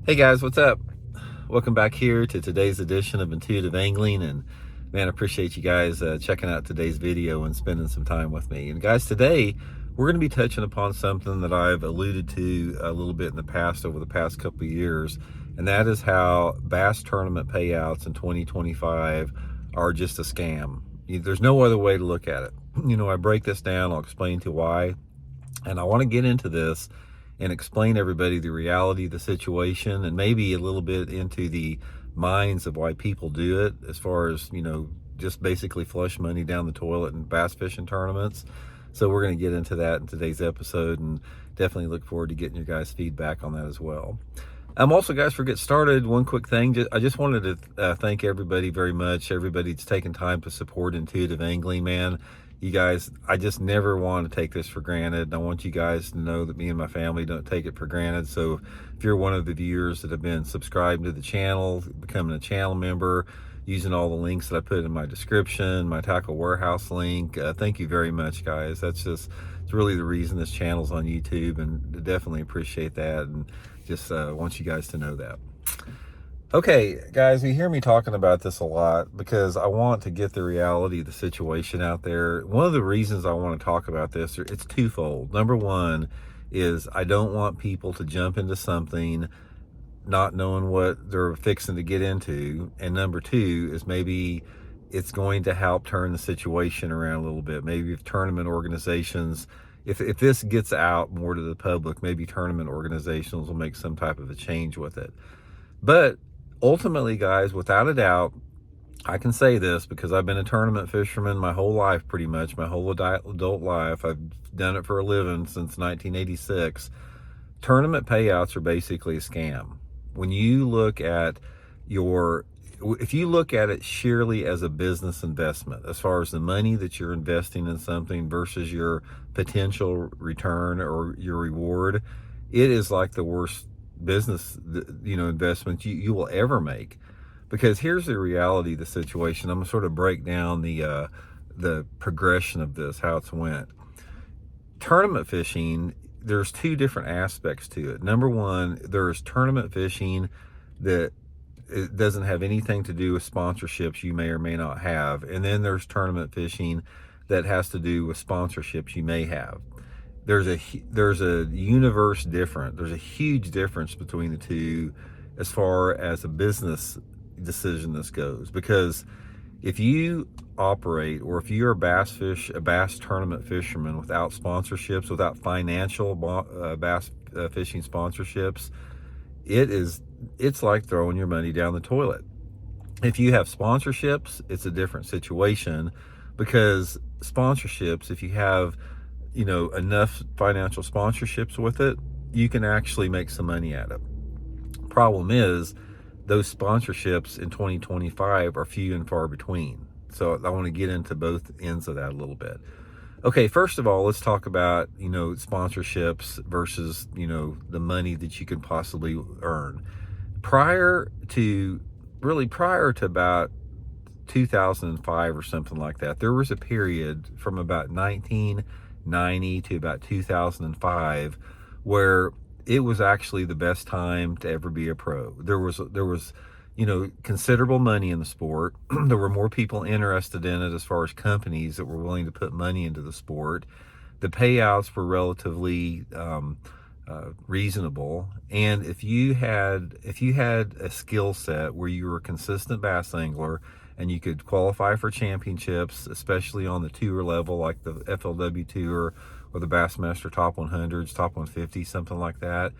Hey guys, what's up? Welcome back here to today's edition of Intuitive Angling. And man, I appreciate you guys checking out today's video and spending some time with me. And guys, today we're going to be touching upon something that I've alluded to a little bit in the past over the past couple of years, and that is how bass tournament payouts in 2025 are just a scam. There's no other way to look at it. I break this down, I'll explain to you why, and I want to get into this and explain to everybody the reality of the situation, and maybe a little bit into the minds of why people do it, as far as, just basically flush money down the toilet in bass fishing tournaments. So we're going to get into that in today's episode, and definitely look forward to getting your guys' feedback on that as well. Also, guys, for get started, one quick thing. I just wanted to thank everybody very much. Everybody that's taken time to support Intuitive Angling, man. You guys, I just never want to take this for granted. I want you guys to know that me and my family don't take it for granted. So if you're one of the viewers that have been subscribing to the channel, becoming a channel member, using all the links that I put in my description, my Tackle Warehouse link, thank you very much, guys. It's really the reason this channel's on YouTube, and definitely appreciate that, and just want you guys to know that. Okay, guys, you hear me talking about this a lot because I want to get the reality of the situation out there. One of the reasons I want to talk about this, it's twofold. Number one is I don't want people to jump into something not knowing what they're fixing to get into. And number two is maybe it's going to help turn the situation around a little bit. Maybe if tournament organizations, if this gets out more to the public, maybe tournament organizations will make some type of a change with it. But ultimately, guys, without a doubt, I can say this because I've been a tournament fisherman my whole life, pretty much my whole adult life. I've done it for a living since 1986. Tournament payouts are basically a scam. When you look at if you look at it sheerly as a business investment, as far as the money that you're investing in something versus your potential return or your reward, it is like the worst business investment you will ever make. Because here's the reality of the situation. I'm gonna sort of break down the progression of this, how it's went. Tournament fishing, there's two different aspects to it. Number one, there's tournament fishing that it doesn't have anything to do with sponsorships you may or may not have, and then there's tournament fishing that has to do with sponsorships you may have. There's a universe different. There's a huge difference between the two as far as a business decision this goes. Because if you operate, or if you're a bass tournament fisherman without sponsorships, without financial bass fishing sponsorships, it's like throwing your money down the toilet. If you have sponsorships, it's a different situation, because sponsorships, if you have enough financial sponsorships with it, you can actually make some money at it. Problem is, those sponsorships in 2025 are few and far between. So I want to get into both ends of that a little bit. Okay, first of all, let's talk about, sponsorships versus, the money that you can possibly earn. Prior to about 2005 or something like that, there was a period from about 1990 to about 2005 where it was actually the best time to ever be a pro. There was considerable money in the sport. There were more people interested in it as far as companies that were willing to put money into the sport. The payouts were relatively reasonable, and if you had a skill set where you were a consistent bass angler and you could qualify for championships, especially on the tour level like the FLW Tour or the Bassmaster Top 100s, Top 150, something like that,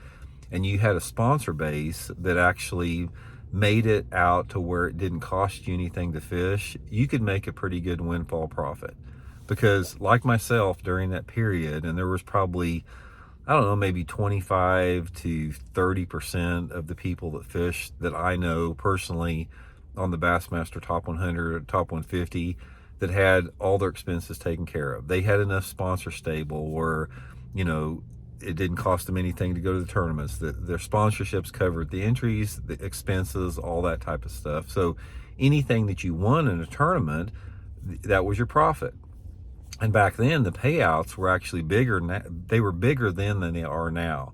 and you had a sponsor base that actually made it out to where it didn't cost you anything to fish, you could make a pretty good windfall profit. Because like myself, during that period, and there was probably, I don't know, maybe 25 to 30% of the people that fish that I know personally on the Bassmaster Top 100, Top 150, that had all their expenses taken care of. They had enough sponsor stable where, it didn't cost them anything to go to the tournaments. Their sponsorships covered the entries, the expenses, all that type of stuff. So anything that you won in a tournament, that was your profit. And back then, the payouts were actually bigger. They were bigger then than they are now.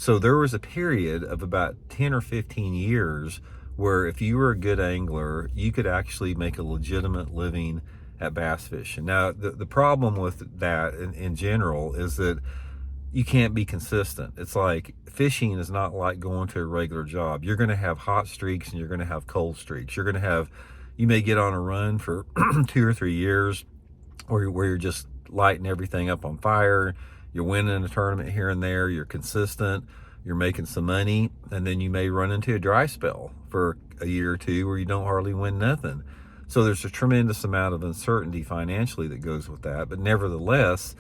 So there was a period of about 10 or 15 years where if you were a good angler, you could actually make a legitimate living at bass fishing. Now, the problem with that in general is that you can't be consistent. It's like fishing is not like going to a regular job. You're going to have hot streaks and you're going to have cold streaks. You may get on a run for 2 or 3 years where you're just lighting everything up on fire. You're winning a tournament here and there. You're consistent. You're making some money. And then you may run into a dry spell for a year or two where you don't hardly win nothing. So there's a tremendous amount of uncertainty financially that goes with that. But nevertheless,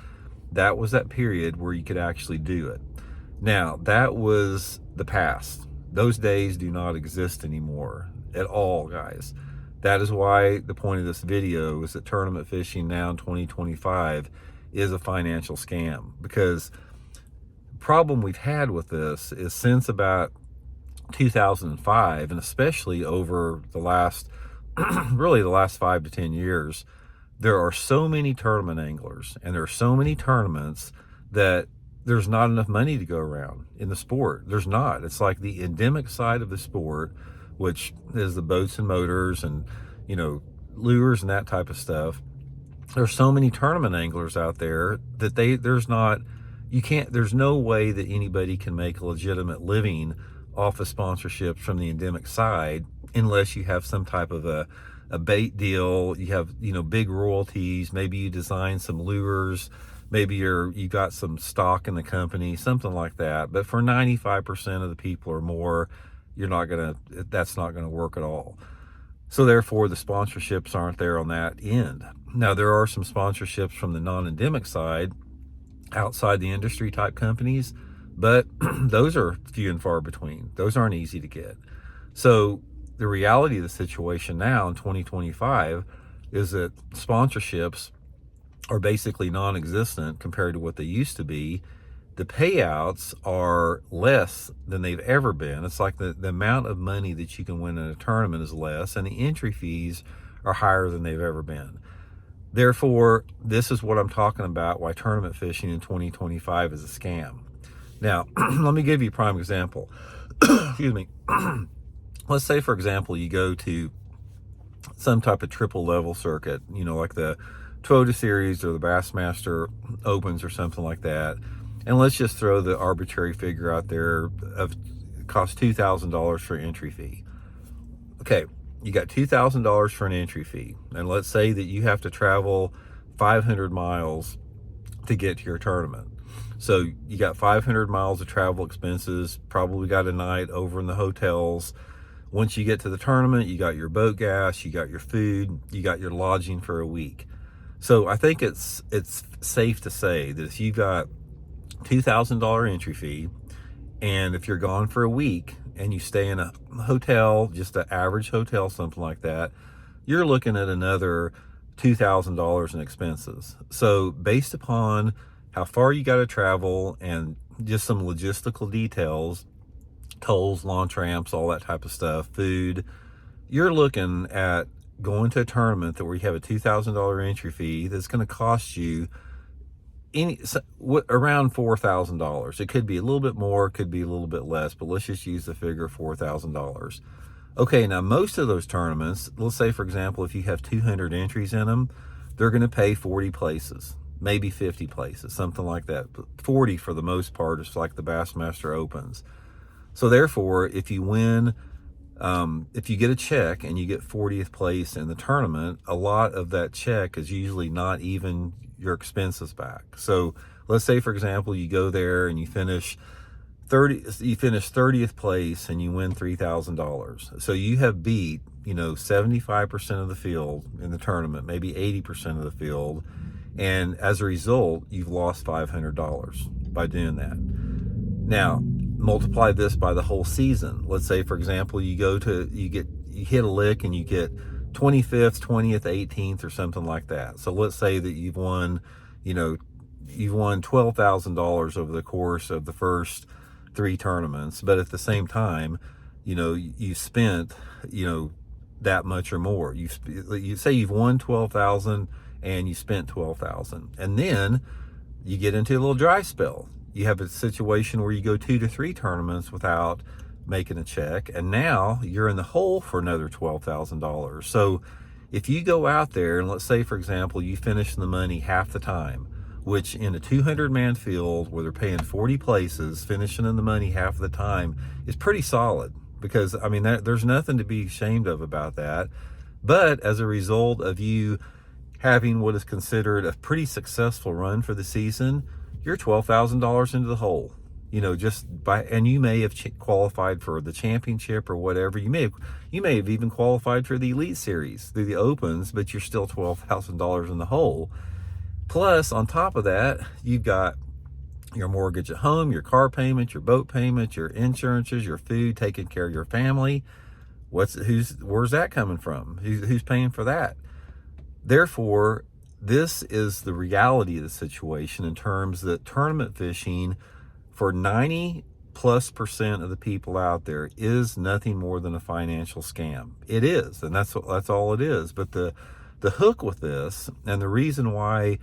that was that period where you could actually do it. Now, that was the past. Those days do not exist anymore at all, guys. That is why the point of this video is that tournament fishing now in 2025 is a financial scam. Because the problem we've had with this is since about 2005, and especially over the last, really the last 5 to 10 years, there are so many tournament anglers and there are so many tournaments that there's not enough money to go around in the sport. There's not. It's like the endemic side of the sport, which is the boats and motors and, lures and that type of stuff. There's so many tournament anglers out there that there's no way that anybody can make a legitimate living off of sponsorships from the endemic side unless you have some type of a bait deal. You have, big royalties. Maybe you design some lures. Maybe you got some stock in the company, something like that. But for 95% of the people or more, that's not gonna work at all. So therefore, the sponsorships aren't there on that end. Now, there are some sponsorships from the non-endemic side, outside the industry type companies, but those are few and far between. Those aren't easy to get. So the reality of the situation now in 2025 is that sponsorships are basically non-existent compared to what they used to be. The payouts are less than they've ever been. It's like the amount of money that you can win in a tournament is less, and the entry fees are higher than they've ever been. Therefore, this is what I'm talking about, why tournament fishing in 2025 is a scam. Now, let me give you a prime example. Excuse me. Let's say, for example, you go to some type of triple level circuit, like the Toyota Series or the Bassmaster Opens or something like that. And let's just throw the arbitrary figure out there of it costs $2,000 for an entry fee. Okay, you got $2,000 for an entry fee. And let's say that you have to travel 500 miles to get to your tournament. So you got 500 miles of travel expenses, probably got a night over in the hotels. Once you get to the tournament, you got your boat gas, you got your food, you got your lodging for a week. So I think it's safe to say that if you got $2,000 entry fee, and if you're gone for a week and you stay in a hotel, just an average hotel, something like that, you're looking at another $2,000 in expenses. So based upon how far you got to travel and just some logistical details, tolls, launch ramps, all that type of stuff, food, you're looking at going to a tournament where you have a $2,000 entry fee that's going to cost you around $4,000. It could be a little bit more, could be a little bit less, but let's just use the figure of $4,000. Okay, now most of those tournaments, let's say, for example, if you have 200 entries in them, they're going to pay 40 places, maybe 50 places, something like that. But 40 for the most part is like the Bassmaster Opens. So therefore, if you win, if you get a check and you get 40th place in the tournament, a lot of that check is usually not even your expenses back. So let's say, for example, you go there and you finish 30th place and you win $3,000. So you have beat, 75% of the field in the tournament, maybe 80% of the field. And as a result, you've lost $500 by doing that. Now, multiply this by the whole season. Let's say, for example, you hit a lick and you get 25th, 20th, 18th, or something like that. So let's say that you've won $12,000 over the course of the first 3 tournaments, but at the same time, you spent, that much or more. You say you've won 12,000 and you spent 12,000, and then you get into a little dry spell. you have a situation where you go 2 to 3 tournaments without making a check, and now you're in the hole for another $12,000. So if you go out there and let's say, for example, you finish in the money half the time, which in a 200-man field where they're paying 40 places, finishing in the money half the time is pretty solid, because I mean, there's nothing to be ashamed of about that. But as a result of you having what is considered a pretty successful run for the season, you're $12,000 into the hole. Just by, and you may have qualified for the championship or whatever. You may have even qualified for the Elite Series through the Opens, but you're still $12,000 in the hole. Plus, on top of that, you've got your mortgage at home, your car payment, your boat payment, your insurances, your food, taking care of your family. Where's that coming from? Who's paying for that? Therefore, this is the reality of the situation in terms that tournament fishing for 90+% of the people out there is nothing more than a financial scam. It is, and that's all it is. But the hook with this, and the reason why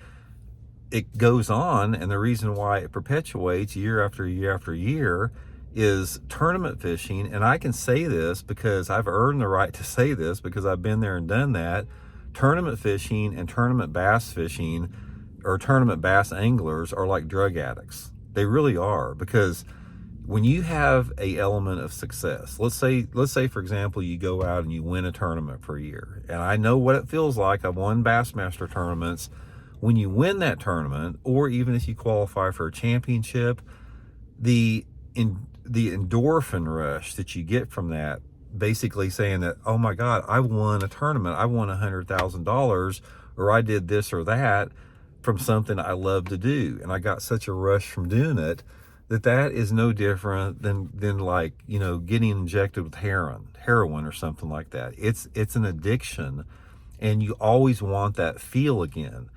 it goes on, and the reason why it perpetuates year after year after year, is tournament fishing. And I can say this because I've earned the right to say this, because I've been there and done that. Tournament fishing and tournament bass fishing, or tournament bass anglers, are like drug addicts. They really are, because when you have a element of success, let's say for example, you go out and you win a tournament for a year, and I know what it feels like. I've won Bassmaster tournaments. When you win that tournament, or even if you qualify for a championship, the endorphin rush that you get from that, basically saying that, oh my God, I won a tournament, I won $100,000, or I did this or that from something I love to do, and I got such a rush from doing it, that is no different than like, getting injected with heroin or something like that. It's an addiction, and you always want that feel again,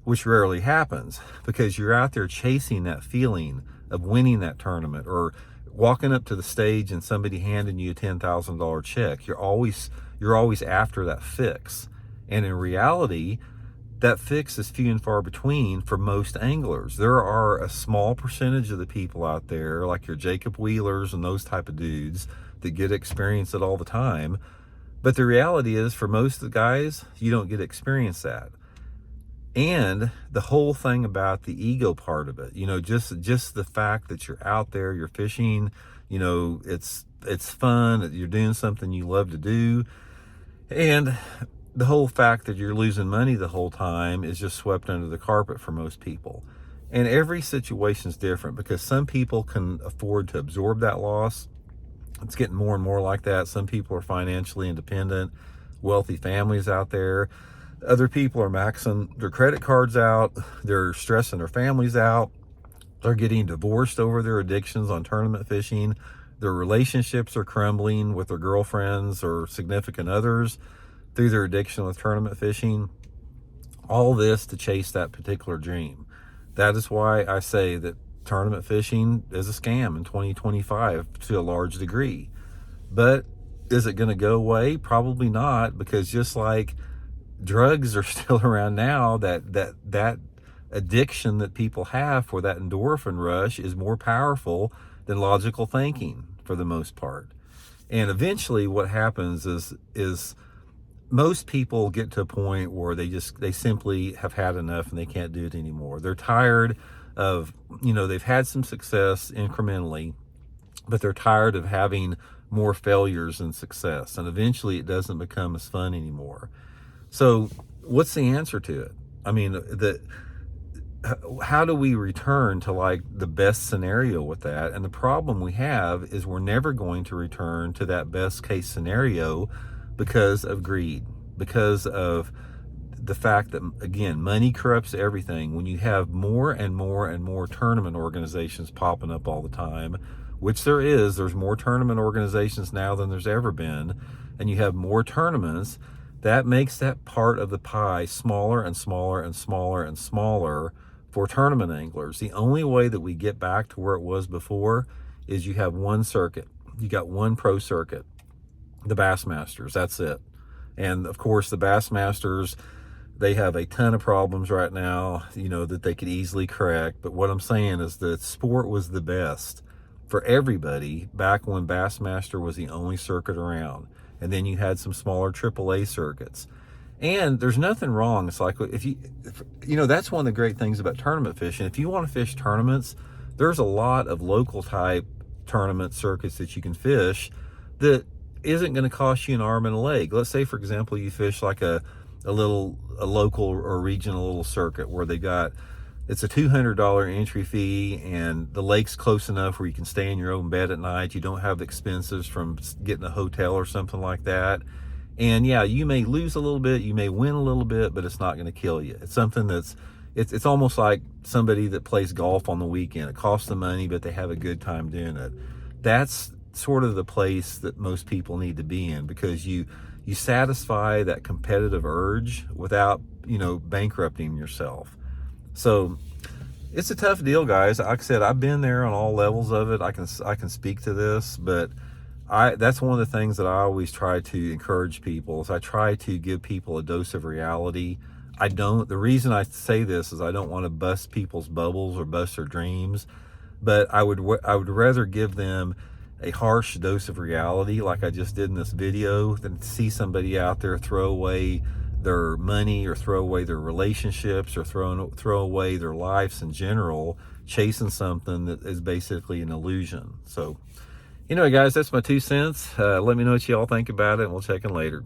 which rarely happens, because you're out there chasing that feeling of winning that tournament, or walking up to the stage and somebody handing you a $10,000 check. You're always after that fix. And in reality, that fix is few and far between for most anglers. There are a small percentage of the people out there, like your Jacob Wheelers and those type of dudes, that get to experience it all the time. But the reality is, for most of the guys, you don't get to experience that. And the whole thing about the ego part of it, just the fact that you're out there, you're fishing, it's fun, you're doing something you love to do. And the whole fact that you're losing money the whole time is just swept under the carpet for most people. And every situation is different, because some people can afford to absorb that loss. It's getting more and more like that. Some people are financially independent, wealthy families out there. Other people are maxing their credit cards out. They're stressing their families out. They're getting divorced over their addictions on tournament fishing. Their relationships are crumbling with their girlfriends or significant others through their addiction with tournament fishing. All this to chase that particular dream. That is why I say that tournament fishing is a scam in 2025 to a large degree. But is it going to go away? Probably not, because just like drugs are still around now, that addiction that people have for that endorphin rush is more powerful than logical thinking for the most part. And eventually what happens is most people get to a point where they simply have had enough and they can't do it anymore. They're tired of, they've had some success incrementally, but they're tired of having more failures than success. And eventually it doesn't become as fun anymore. So what's the answer to it? I mean, how do we return to like the best scenario with that? And the problem we have is we're never going to return to that best case scenario because of greed, because of the fact that, again, money corrupts everything. When you have more and more and more tournament organizations popping up all the time, which there's more tournament organizations now than there's ever been, and you have more tournaments, that makes that part of the pie smaller and smaller and smaller and smaller for tournament anglers. The only way that we get back to where it was before is you have one circuit. You got one pro circuit, the Bassmasters, that's it. And of course the Bassmasters They have a ton of problems right now, you know, that they could easily correct. But what I'm saying is that sport was the best for everybody back when Bassmaster was the only circuit around. And then you had some smaller AAA circuits. And there's nothing wrong. It's like, you know, that's one of the great things about tournament fishing. If you want to fish tournaments, there's a lot of local type tournament circuits that you can fish that isn't going to cost you an arm and a leg. Let's say, for example, you fish like a local or regional little circuit where they got, it's a $200 entry fee, and the lake's close enough where you can stay in your own bed at night. You don't have the expenses from getting a hotel or something like that. And yeah, you may lose a little bit, you may win a little bit, but it's not going to kill you. It's something that's, it's almost like somebody that plays golf on the weekend. It costs them money, but they have a good time doing it. That's sort of the place that most people need to be in, because you satisfy that competitive urge without, you know, bankrupting yourself. So it's a tough deal, guys. Like I said, I've been there on all levels of it. I can speak to this, but that's one of the things that I always try to encourage people is I try to give people a dose of reality. The reason I say this is I don't want to bust people's bubbles or bust their dreams, but I would rather give them a harsh dose of reality like I just did in this video than see somebody out there throw away their money or throw away their relationships or throw away their lives in general chasing something that is basically an illusion. So anyway, guys, that's my 2 cents. Let me know what you all think about it, and we'll check in later.